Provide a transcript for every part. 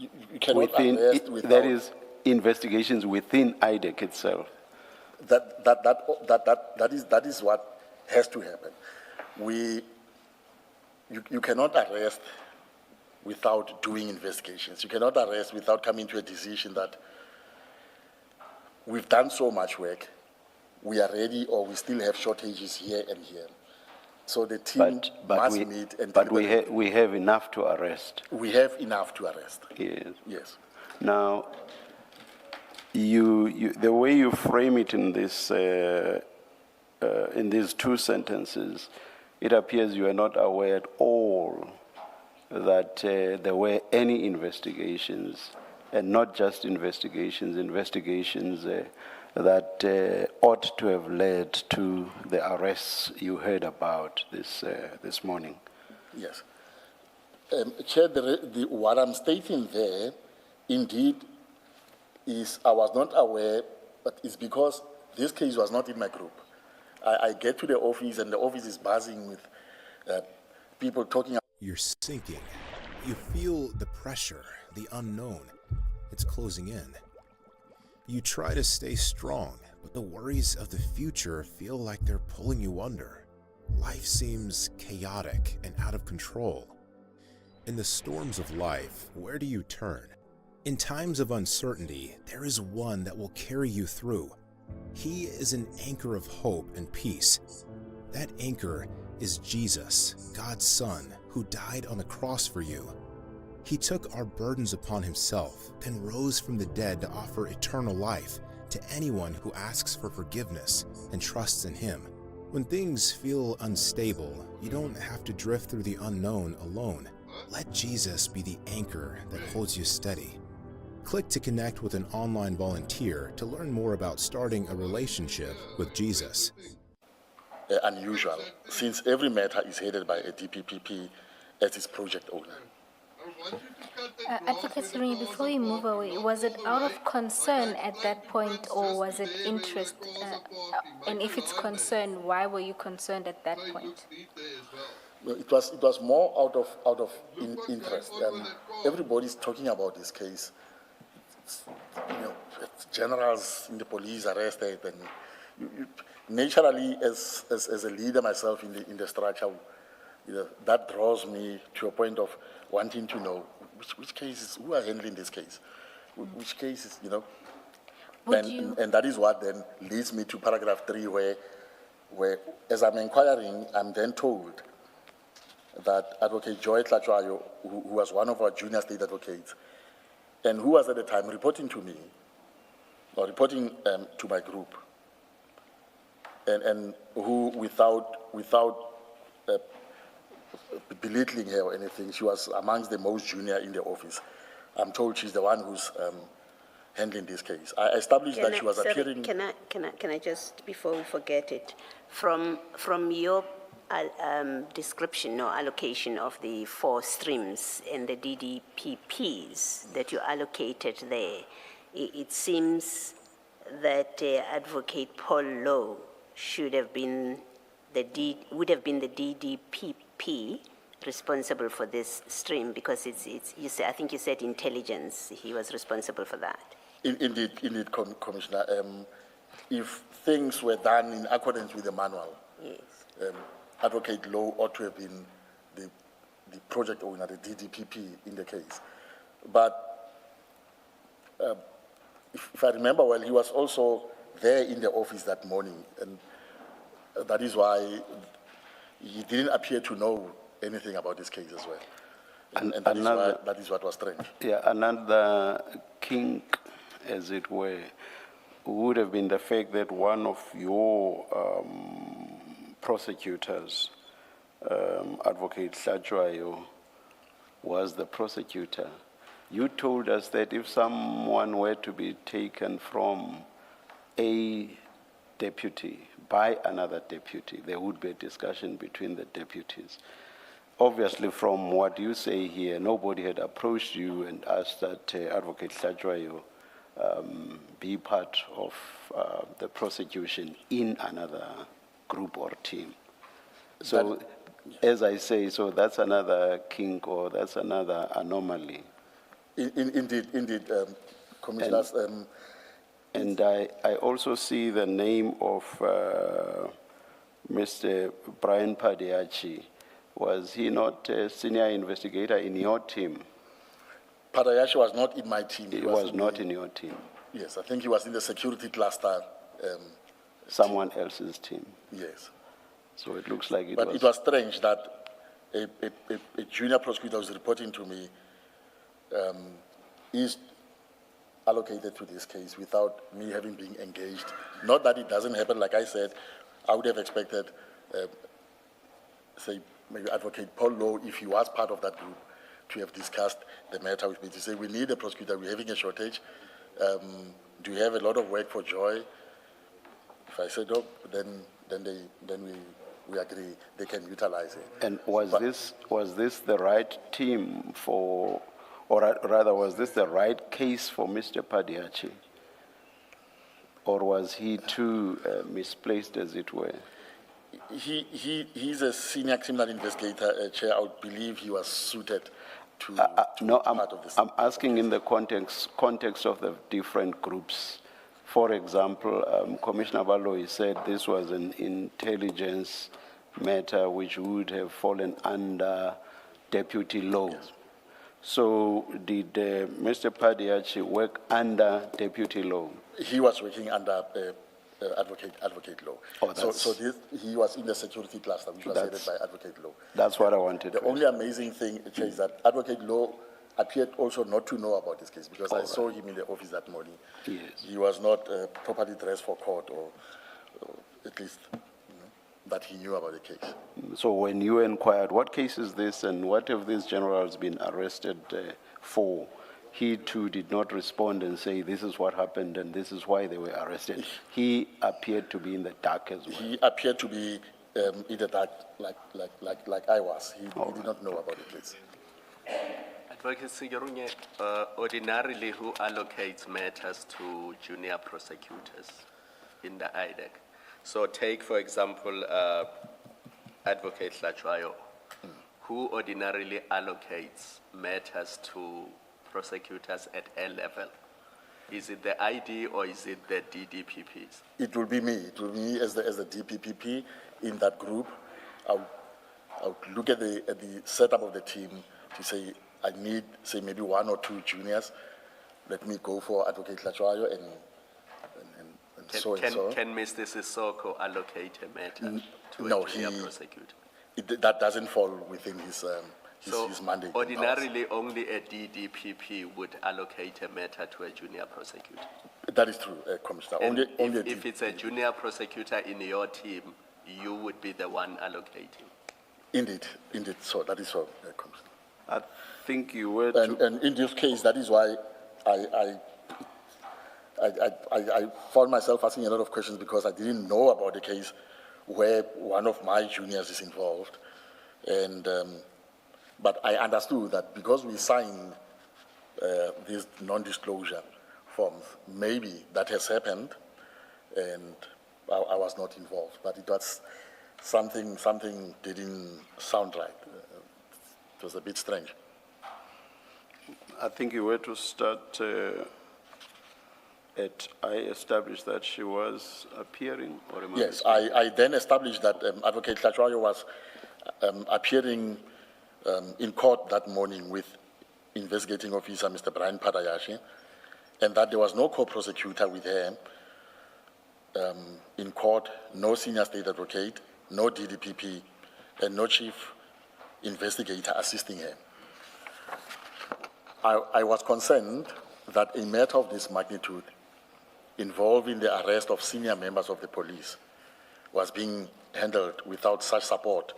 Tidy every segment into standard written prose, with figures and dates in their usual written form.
You cannot arrest without... That is investigations within IDEC itself. That is what has to happen. You cannot arrest without doing investigations. You cannot arrest without coming to a decision that we've done so much work, we are ready, or we still have shortages here and here. So the team must meet and... But we have enough to arrest. We have enough to arrest. Yes. Yes. Now, the way you frame it in this, in these two sentences, it appears you are not aware at all that there were any investigations, and not just investigations that ought to have led to the arrests you heard about this morning. Yes. Chair, what I'm stating there, indeed, is I was not aware, but it's because this case was not in my group. I get to the office, and the office is buzzing with people talking. You're sinking. You feel the pressure, the unknown. It's closing in. You try to stay strong, but the worries of the future feel like they're pulling you under. Life seems chaotic and out of control. In the storms of life, where do you turn? In times of uncertainty, there is one that will carry you through. He is an anchor of hope and peace. That anchor is Jesus, God's Son, who died on the cross for you. He took our burdens upon himself, then rose from the dead to offer eternal life to anyone who asks for forgiveness and trusts in him. When things feel unstable, you don't have to drift through the unknown alone. Let Jesus be the anchor that holds you steady. Click to connect with an online volunteer to learn more about starting a relationship with Jesus. Unusual, since every matter is headed by a DPPP as its project owner. Advocate Sereni, before you move away, was it out of concern at that point, or was it interest? And if it's concern, why were you concerned at that point? It was more out of interest. Everybody's talking about this case. Generals in the police arrested, and naturally, as a leader myself in the structure, that draws me to a point of wanting to know which cases, who are handling this case, which cases, and that is what then leads me to paragraph 3, where as I'm inquiring, I'm then told that Advocate Joy Tlatswayo, who was one of our junior state advocates, and who was at the time reporting to me, or reporting to my group, and who, without belittling her or anything, she was amongst the most junior in the office. I'm told she's the one who's handling this case. I established that she was appearing... Can I just, before we forget it, from your description or allocation of the 4 streams and the DDPPs that you allocated there, it seems that Advocate Paul Lowe would have been the DDPP responsible for this stream, because I think you said intelligence. He was responsible for that. Indeed, Commissioner. If things were done in accordance with the manual, yes. Advocate Lowe ought to have been the project owner, the DDPP in the case. But if I remember well, he was also there in the office that morning, and that is why he didn't appear to know anything about this case as well. And that is what was strange. Yeah, another kink, as it were, would have been the fact that one of your prosecutors, Advocate Tlatswayo, was the prosecutor. You told us that if someone were to be taken from a deputy by another deputy, there would be a discussion between the deputies. Obviously, from what you say here, nobody had approached you and asked that Advocate Tlatswayo be part of the prosecution in another group or team. So, as I say, so that's another kink, or that's another anomaly. Indeed, Commissioners. And I also see the name of Mr. Brian Padiachi. Was he not a senior investigator in your team? Padayashi was not in my team. He was not in your team. Yes, I think he was in the security cluster. Someone else's team. Yes. So it looks like But it was strange that a junior prosecutor was reporting to me is allocated to this case without me having been engaged. Not that it doesn't happen, like I said, I would have expected, say, maybe Advocate Paul Lowe, if he was part of that group, to have discussed the matter with me, to say, we need a prosecutor, we're having a shortage. Do you have a lot of work for Joy? If I said, oh, then we agree, they can utilize it. And was this the right team for, or rather, was this the right case for Mr. Padiachi? Or was he too misplaced, as it were? He's a senior criminal investigator, Chair. I would believe he was suited to No, be part of this. I'm asking in the context of the different groups. For example, Commissioner Baloyi said this was an intelligence matter which would have fallen under deputy law. Yes. So did Mr. Padiachi work under deputy law? He was working under advocate law. Oh, so he was in the security cluster, which was headed by advocate law. That's what I wanted The to only amazing thing, Chair, is that advocate law appeared also not to know about this case because I saw him in the office that morning. Yes. He was not properly dressed for court, or at least that he knew about the case. So when you inquired, what case is this and what have these generals been arrested for? He too did not respond and say this is what happened and this is why they were arrested. He appeared to be in the dark as well. He appeared to be in the dark like I was. He did not know about the case. Advocate Sigerunye, ordinarily who allocates matters to junior prosecutors in the IDEC? So take, for example, Advocate Hlachwayo, who ordinarily allocates matters to prosecutors at A level. Is it the ID or is it the DDPPs? It will be me. It will be me as the DPPP in that group. I would look at the setup of the team to say, I need, say, maybe one or two juniors. Let me go for Advocate Hlachwayo and so and so. Can Mr. Sissoko allocate a matter to No, a junior prosecutor? That doesn't fall within his mandate. Ordinarily, only a DDPP would allocate a matter to a junior prosecutor. That is true, Commissioner. And Only if it's a junior prosecutor in your team, you would be the one allocating. Indeed. So that is so, Commissioner. I think you were to... And in this case, that is why I found myself asking a lot of questions because I didn't know about the case where one of my juniors is involved. And, but I understood that because we signed these non-disclosure forms, maybe that has happened and I was not involved. But it was something didn't sound right. It was a bit strange. I think you were to start I established that she was appearing, or am I Yes, mistaken? I then established that Advocate Hlachwayo was appearing in court that morning with investigating officer Mr. Brian Padayashi, and that there was no co-prosecutor with her in court, no senior state advocate, no DDPP, and no chief investigator assisting her. I was concerned that a matter of this magnitude involving the arrest of senior members of the police was being handled without such support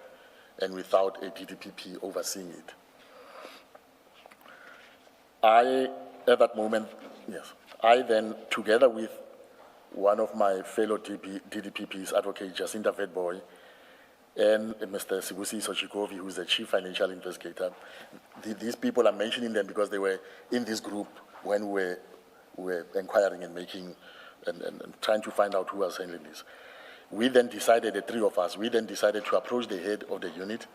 and without a DDPP overseeing it. At that moment, I then, together with one of my fellow DDPPs, Advocate Jacinta Vetboy, and Mr. Sibusi Sochikovi, who is the chief financial investigator. These people, I'm mentioning them because they were in this group when we were inquiring and making and trying to find out who was handling this. We then decided, the three of us, to approach the head of the unit,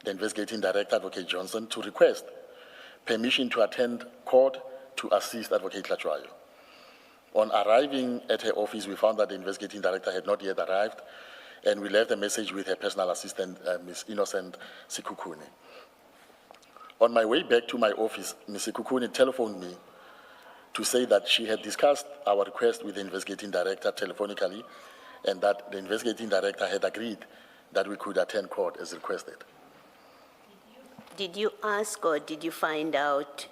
the investigating director, Advocate Johnson, to request permission to attend court to assist Advocate Tlhatjwayo. On arriving at her office, we found that the investigating director had not yet arrived, and we left a message with her personal assistant, Ms. Innocent Sikukuni. On my way back to my office, Ms. Sikukuni telephoned me to say that she had discussed our request with the investigating director telephonically, and that the investigating director had agreed that we could attend court as requested. Did you ask or did you find out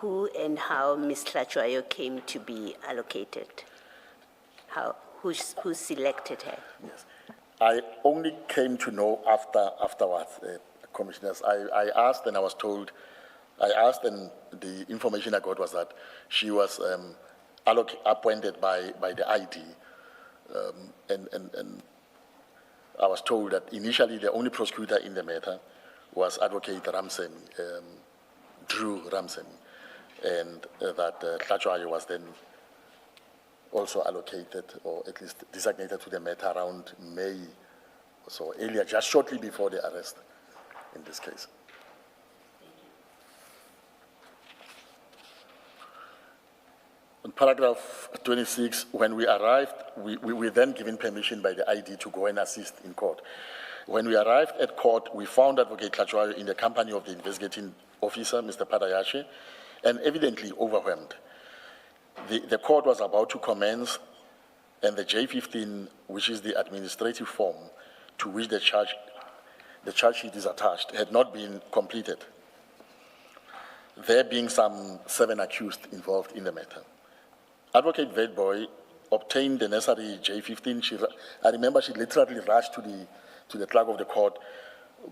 who and how Ms. Tlhatjwayo came to be allocated? Who selected her? Yes. I only came to know afterwards, commissioners. I asked and I was told, I asked and the information I got was that she was appointed by the ID. And I was told that initially the only prosecutor in the matter was Advocate Ramsemi, Drew Ramsemi, and that Tlhatjwayo was then also allocated, or at least designated to the matter around May, so earlier, just shortly before the arrest in this case. In paragraph 26, when we arrived, we were then given permission by the ID to go and assist in court. When we arrived at court, we found Advocate Tlhatjwayo in the company of the investigating officer, Mr. Padayashe, and evidently overwhelmed. The court was about to commence, and the J15, which is the administrative form to which the charge sheet is attached, had not been completed, there being some 7 accused involved in the matter. Advocate Vedboy obtained the necessary J15. I remember she literally rushed to the clerk of the court,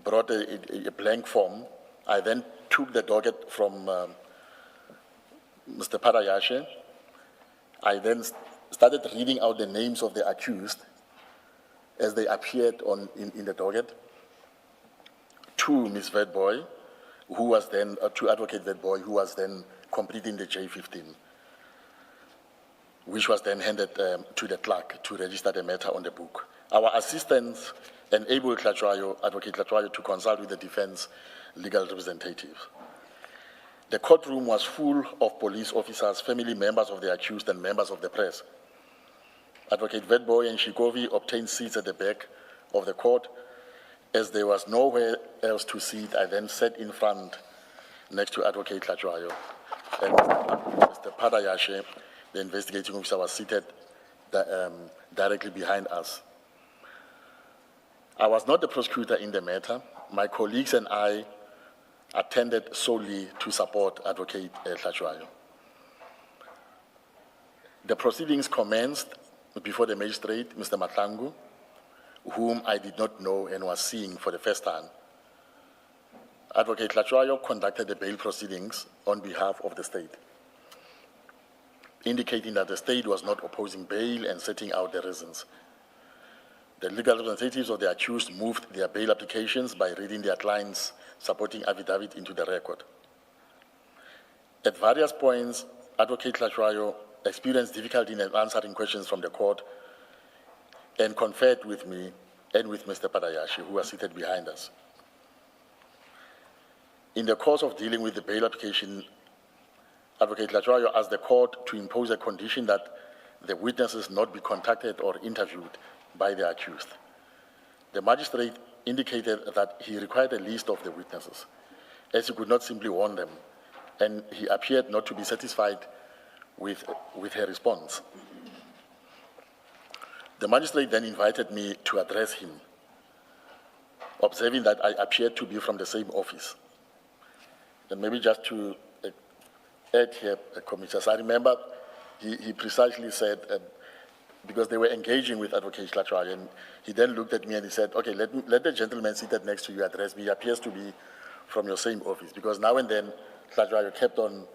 brought a blank form. I then took the docket from Mr. Padayashe. I then started reading out the names of the accused as they appeared in the docket to Ms. Vedboy, who was then, to Advocate Vedboy, who was then completing the J15, which was then handed to the clerk to register the matter on the book. Our assistants enabled Advocate Tlhatjwayo to consult with the defense legal representatives. The courtroom was full of police officers, family members of the accused, and members of the press. Advocate Vedboy and Shikovi obtained seats at the back of the court. As there was nowhere else to sit, I then sat in front next to Advocate Tlhatjwayo, and Mr. Padayashe, the investigating officer, was seated directly behind us. I was not the prosecutor in the matter. My colleagues and I attended solely to support Advocate Tlhatjwayo. The proceedings commenced before the magistrate, Mr. Madlanga, whom I did not know and was seeing for the first time. Advocate Tlhatjwayo conducted the bail proceedings on behalf of the state, indicating that the state was not opposing bail and setting out the reasons. The legal representatives of the accused moved their bail applications by reading their client's supporting affidavit into the record. At various points, Advocate Tlhatjwayo experienced difficulty in answering questions from the court and conferred with me and with Mr. Padayashe, who was seated behind us. In the course of dealing with the bail application, Advocate Tlhatjwayo asked the court to impose a condition that the witnesses not be contacted or interviewed by the accused. The magistrate indicated that he required a list of the witnesses, as he could not simply warn them, and he appeared not to be satisfied with her response. The magistrate then invited me to address him, observing that I appeared to be from the same office. And maybe just to add here, Commissioners, I remember he precisely said, because they were engaging with Advocate Tlhatjwayo, and he then looked at me and he said, okay, let the gentleman seated next to you address me. He appears to be from your same office, because now and then Tlhatjwayo kept on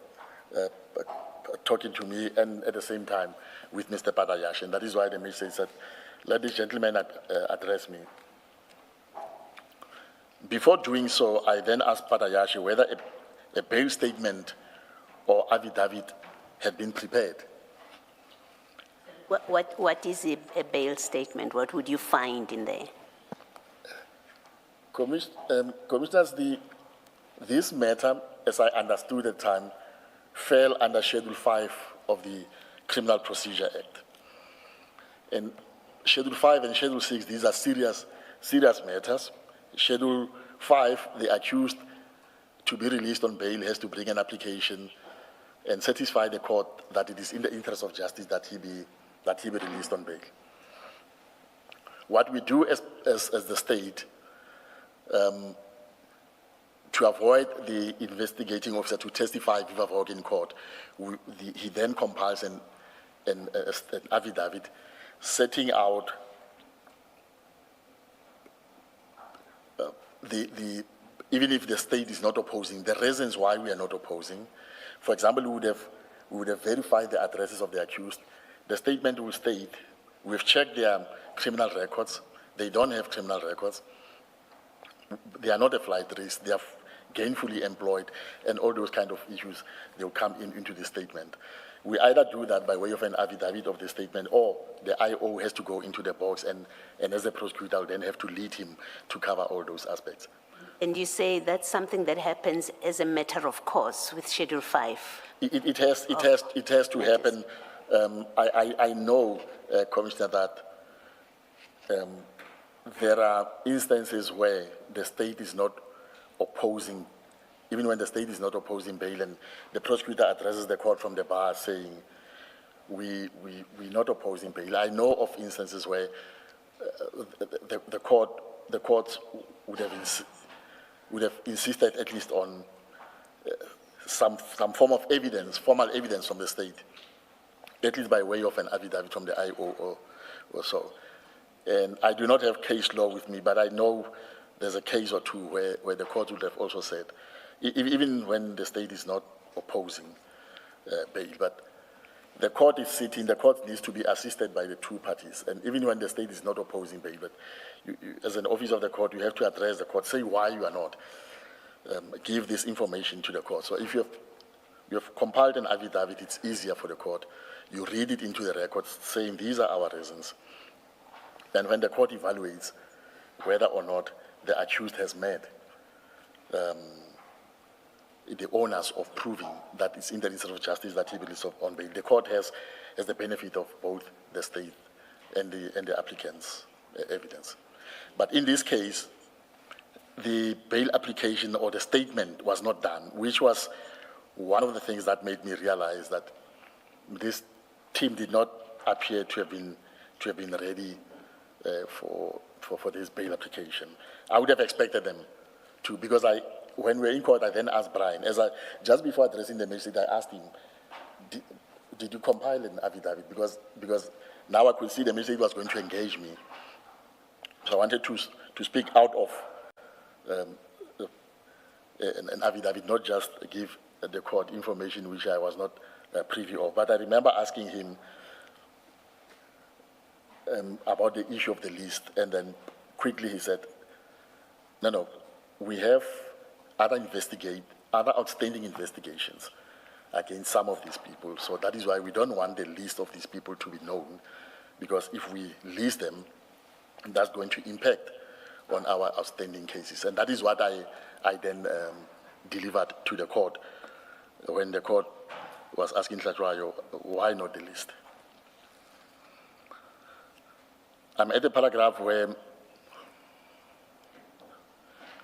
talking to me and at the same time with Mr. Padayashe, and that is why the magistrate said, let this gentleman address me. Before doing so, I then asked Padayashe whether a bail statement or affidavit had been prepared. What is a bail statement? What would you find in there? Commissioners, this matter as I understood at the time, fell under Schedule 5 of the Criminal Procedure Act. And Schedule 5 and Schedule 6, these are serious matters. Schedule 5, the accused to be released on bail has to bring an application and satisfy the court that it is in the interest of justice that he be released on bail. What we do as the state, to avoid the investigating officer to testify viva voce in court, he then compiles an affidavit setting out even if the state is not opposing, the reasons why we are not opposing. For example, we would have verified the addresses of the accused. The statement will state, we've checked their criminal records. They don't have criminal records. They are not a flight risk. They are gainfully employed, and all those kind of issues, they'll come into the statement. We either do that by way of an affidavit of the statement, or the IO has to go into the box, and as a prosecutor, I'll then have to lead him to cover all those aspects. And you say that's something that happens as a matter of course with Schedule 5? It has to happen. I know, Commissioner, that there are instances where the state is not opposing, even when the state is not opposing bail, and the prosecutor addresses the court from the bar saying, we're not opposing bail. I know of instances where the courts would have insisted at least on some form of evidence, formal evidence from the state, at least by way of an affidavit from the IO or so. And I do not have case law with me, but I know there's a case or two where the court would have also said, even when the state is not opposing bail, but the court is sitting, the court needs to be assisted by the two parties. And even when the state is not opposing bail, but you, as an officer of the court, you have to address the court, say why you are not, give this information to the court. So if you have compiled an affidavit, it's easier for the court. You read it into the records saying these are our reasons. And when the court evaluates whether or not the accused has met the onus of proving that it's in the interest of justice that he be released on bail, the court has the benefit of both the state and the applicant's evidence. But in this case, the bail application or the statement was not done, which was one of the things that made me realize that this team did not appear to have been ready for this bail application. I would have expected them to, because when we were in court, I then asked Brian, just before addressing the magistrate, I asked him, did you compile an affidavit? Because now I could see the magistrate was going to engage me. So I wanted to speak out of an affidavit, not just give the court information which I was not privy of. But I remember asking him about the issue of the list, and then quickly he said, no, we have other outstanding investigations against some of these people. So that is why we don't want the list of these people to be known, because if we list them, that's going to impact on our outstanding cases. And that is what I then delivered to the court when the court was asking Tlatswayo, why not the list? I'm at the paragraph where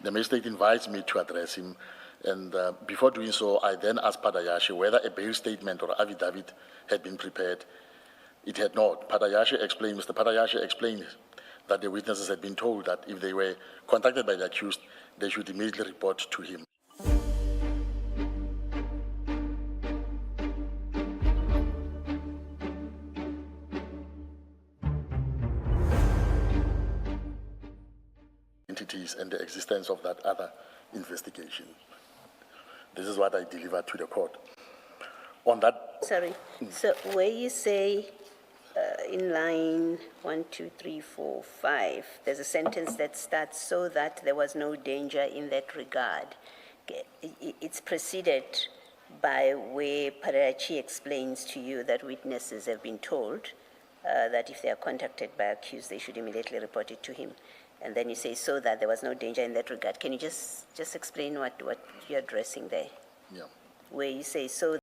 the magistrate invites me to address him, and before doing so, I then asked Padayashi whether a bail statement or affidavit had been prepared. It had not. Mr. Padayashi explained that the witnesses had been told that if they were contacted by the accused, they should immediately report to him. Entities and the existence of that other investigation. This is what I delivered to the court. On that. Sorry. So where you say in line 1, 2, 3, 4, 5, there's a sentence that starts so that there was no danger in that regard. It's preceded by where Padayachi explains to you that witnesses have been told that if they are contacted by accused, they should immediately report it to him. And then you say so that there was no danger in that regard. Can you just explain what you're addressing there? Yeah. where you say, so